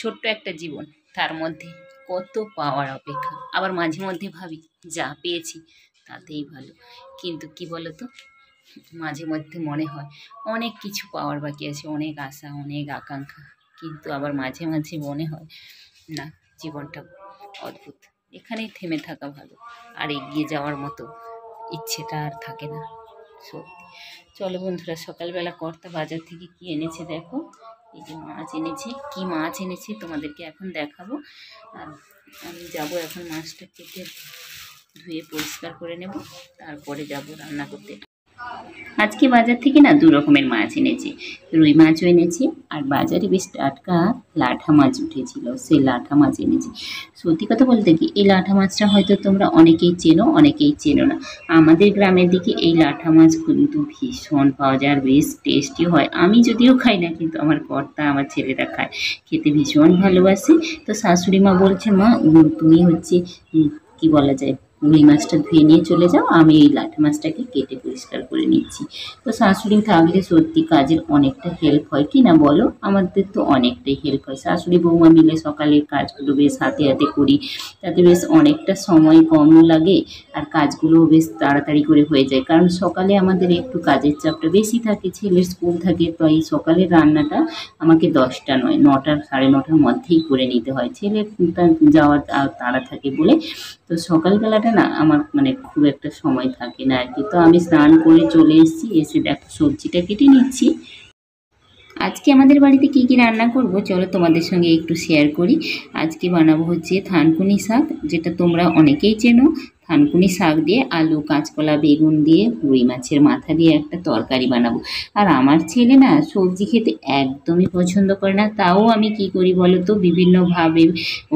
ছোট্ট একটা জীবন, তার মধ্যে কত পাওয়ার অপেক্ষা। আবার মাঝে মধ্যে ভাবি যা পেয়েছি তাতেই ভালো। কিন্তু কি বলতো, মাঝে মধ্যে মনে হয় অনেক কিছু পাওয়ার বাকি আছে, অনেক আশা, অনেক আকাঙ্ক্ষা। কিন্তু আবার মাঝে মাঝে মনে হয় না, জীবনটা অদ্ভুত, এখানেই থেমে থাকা ভালো, আর এগিয়ে যাওয়ার মতো ইচ্ছেটা আর থাকে না। সত্যি। চলো বন্ধুরা, সকালবেলা কর্তা বাজার থেকে কি এনেছে দেখো। এই যে মাছ এনেছে, কি মাছ এনেছে তোমাদেরকে এখন দেখাবো। আর আমি যাবো এখন মাছটা কেটে ধুয়ে পরিষ্কার করে নেব, তারপরে যাব রান্না করতে। আজকে বাজার থেকে না দু রকমের মাছ এনেছি, রুই মাছও এনেছি, আর বাজারে বেশ টাটকা লাঠা মাছ উঠেছিল, সেই লাঠা মাছ এনেছি। সত্যি কথা বলতে কি, এই লাঠা মাছটা হয়তো তোমরা অনেকেই চেনো, অনেকেই চেনো না। আমাদের গ্রামের দিকে এই লাঠা মাছ কিন্তু ভীষণ পাওয়া যায়, আর বেশ টেস্টি হয়। আমি যদিও খাই না, কিন্তু আমার কর্তা, আমার ছেলেরা খায়, খেতে ভীষণ ভালোবাসে। তো শাশুড়ি মা বলছে, মা তুমি হচ্ছে কি বলা যায়, রুই মাছটা ধুয়ে নিয়ে চলে যাও, আমি এই লাঠা মাছটাকে কেটে পরিষ্কার করে নিচ্ছি। তো শাশুড়ি থাকলে সত্যি কাজের অনেকটা হেল্প হয়, কি না বলো? আমাদের তো অনেকটাই হেল্প হয়, শাশুড়ি বৌমা মিলে সকালের কাজগুলো বেশ হাতে হাতে করি, তাতে বেশ অনেকটা সময় কমও লাগে, আর কাজগুলোও বেশ তাড়াতাড়ি করে হয়ে যায়। কারণ সকালে আমাদের একটু কাজের চাপটা বেশি থাকে, ছেলের স্কুল থাকে, তো এই সকালের রান্নাটা আমাকে 10টা নয়, 9টা, 9:30টার মধ্যেই করে নিতে হয়, ছেলের যাওয়ার তাড়া থাকে বলে। তো সকালবেলাটা না আমার মানে খুব একটা সময় থাকে না আর কি। তো আমি স্নান করে চলে এসেছি, এসে দেখো সবজিটা কেটে নিচ্ছি। আজকে আমাদের বাড়িতে কি কি রান্না করব চলো তোমাদের সঙ্গে একটু শেয়ার করি। আজকে বানাবো হচ্ছে থানকুনি শাক, যেটা তোমরা অনেকেই চেনো। থানকুনি শাক দিয়ে আলু, কাঁচকলা, বেগুন দিয়ে রুই মাছের মাথা দিয়ে একটা তরকারি বানাবো। আর আমার ছেলে না সবজি খেতে একদমই পছন্দ করে না, তাও আমি কি করি বলো তো, বিভিন্নভাবে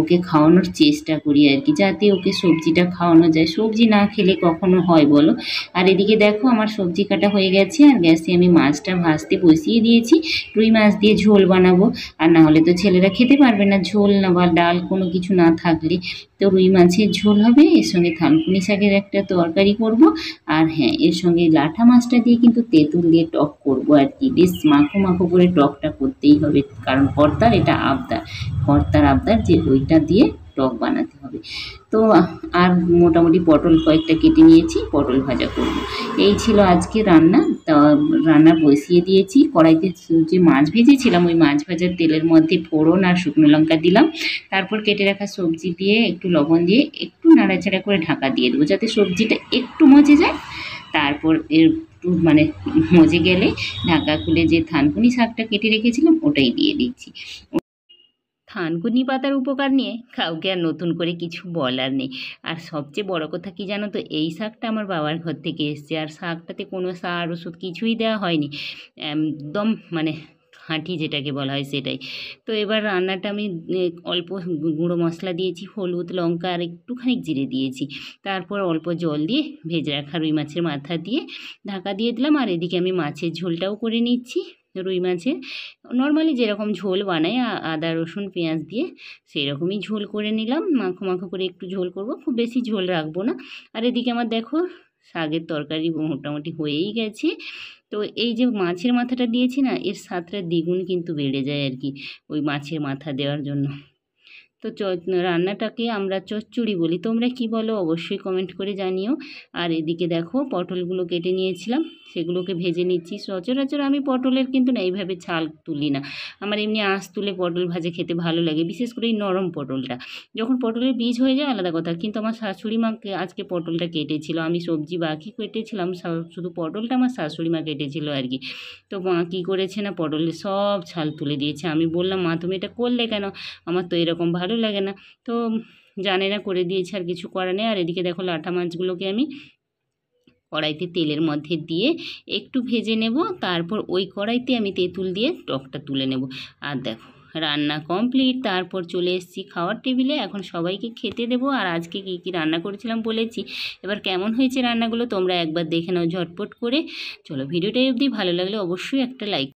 ওকে খাওয়ানোর চেষ্টা করি আর কি, যাতে ওকে সবজিটা খাওয়ানো যায়। সবজি না খেলে কখনো হয় বলো? আর এদিকে দেখো আমার সবজি কাটা হয়ে গেছে, আর গ্যাসে আমি মাছটা ভাজতে বসিয়ে দিয়েছি। রুই মাছ দিয়ে ঝোল বানাবো, আর না হলে তো ছেলেরা খেতে পারবে না, ঝোল না বা ডাল কোনো কিছু না থাকলে। তো রুই মাছের ঝোল হবে, এর সঙ্গে থানকুনি শাকের একটা তরকারি করব। আর হ্যাঁ, এর সঙ্গে লাঠা মাছটা দিয়ে কিন্তু তেঁতুল দিয়ে টক করব আর কি, বেশ মাখো মাখো করে টকটা করতেই হবে, কারণ কর্তার এটা আবদার, কর্তার আবদার যে ওইটা দিয়ে টক বানাতে হবে। তো আর মোটামুটি পটল কয়েকটা কেটে নিয়েছি, পটল ভাজা করব। এই ছিল আজকে রান্না। তা রান্না বসিয়ে দিয়েছি, কড়াইতে যে মাছ ভেজেছিলাম ওই মাছ ভাজার তেলের মধ্যে ফোড়ন আর শুকনো লঙ্কা দিলাম, তারপর কেটে রাখা সবজি দিয়ে একটু লবণ দিয়ে একটু নাড়াচাড়া করে ঢাকা দিয়ে দেবো, যাতে সবজিটা একটু মজে যায়। তারপর একটু মানে মজে গেলে ঢাকা খুলে যে থানকুনি শাকটা কেটে রেখেছিলাম ওটাই দিয়ে দিচ্ছি। থানকুনি পাতার উপকার নিয়ে কাউকে আর নতুন করে কিছু বলার নেই। আর সবচেয়ে বড় কথা কি জানো তো, এই শাকটা আমার বাবার ঘর থেকে এসছে, আর শাকটাতে কোনো সার ওষুধ কিছুই দেওয়া হয়নি, একদম মানে খাঁটি যেটাকে বলা হয় সেটাই। তো এবার রান্নাটা আমি অল্প গুঁড়ো মশলা দিয়েছি, হলুদ, লঙ্কা আর একটুখানি জিরে দিয়েছি, তারপর অল্প জল দিয়ে ভেজে রাখা রুই মাছের মাথা দিয়ে ঢাকা দিয়ে দিলাম। আর এদিকে আমি মাছের ঝোলটাও করে নিচ্ছি। রুই মাছের নর্মালি যেরকম ঝোল বানাই আদা রসুন পেঁয়াজ দিয়ে, সেই রকমই ঝোল করে নিলাম, মাখো মাখো করে একটু ঝোল করব, খুব বেশি ঝোল রাখবো না। আর এদিকে আমার দেখো শাকের তরকারি মোটামুটি হয়েই গেছে। তো এই যে মাছের মাথাটা দিয়েছি না, এর স্বাদটা দ্বিগুণ কিন্তু বেড়ে যায় আর কি, ওই মাছের মাথা দেওয়ার জন্য। তো রান্নাটাকে আমরা চচ্চড়ি বলি, তোমরা কি বলো অবশ্যই কমেন্ট করে জানিও। আর এদিকে দেখো পটলগুলো কেটে নিয়েছিলাম, সেগুলোকে ভেজে নিচ্ছি। সচরাচর আমি পটলের কিন্তু না এইভাবে ছাল তুলি না, আমার এমনি আঁশ তুলে পটল ভাজে খেতে ভালো লাগে, বিশেষ করে এই নরম পটলটা। যখন পটলের বীজ হয়ে যায় আলাদা কথা, কিন্তু আমার শাশুড়ি মাকে আজকে পটলটা কেটেছিল, আমি সবজি বাকি কেটেছিলাম, শুধু পটলটা আমার শাশুড়ি মা কেটেছিল আর কি। তো মা কী করেছে না, পটলের সব ছাল তুলে দিয়েছে। আমি বললাম, মা তুমি এটা করলে কেন, আমার তো এরকম ভালো লাগে না। তো জানে না, করে দিয়েছে, আর কিছু করার নেই। আর এদিকে দেখো লাঠা মাছগুলোকে আমি কড়াইতে তেলের মধ্যে দিয়ে একটু ভেজে নেব, তারপর ওই কড়াইতে আমি তেঁতুল দিয়ে টকটা তুলে নেব। আর দেখো রান্না কমপ্লিট, তারপর চলে এসেছি খাওয়ার টেবিলে, এখন সবাইকে খেতে দেবো। আর আজকে কী কী রান্না করেছিলাম বলেছি, এবার কেমন হয়েছে রান্নাগুলো তোমরা একবার দেখে নাও ঝটপট করে। চলো ভিডিওটা অবধি ভালো লাগলে অবশ্যই একটা লাইক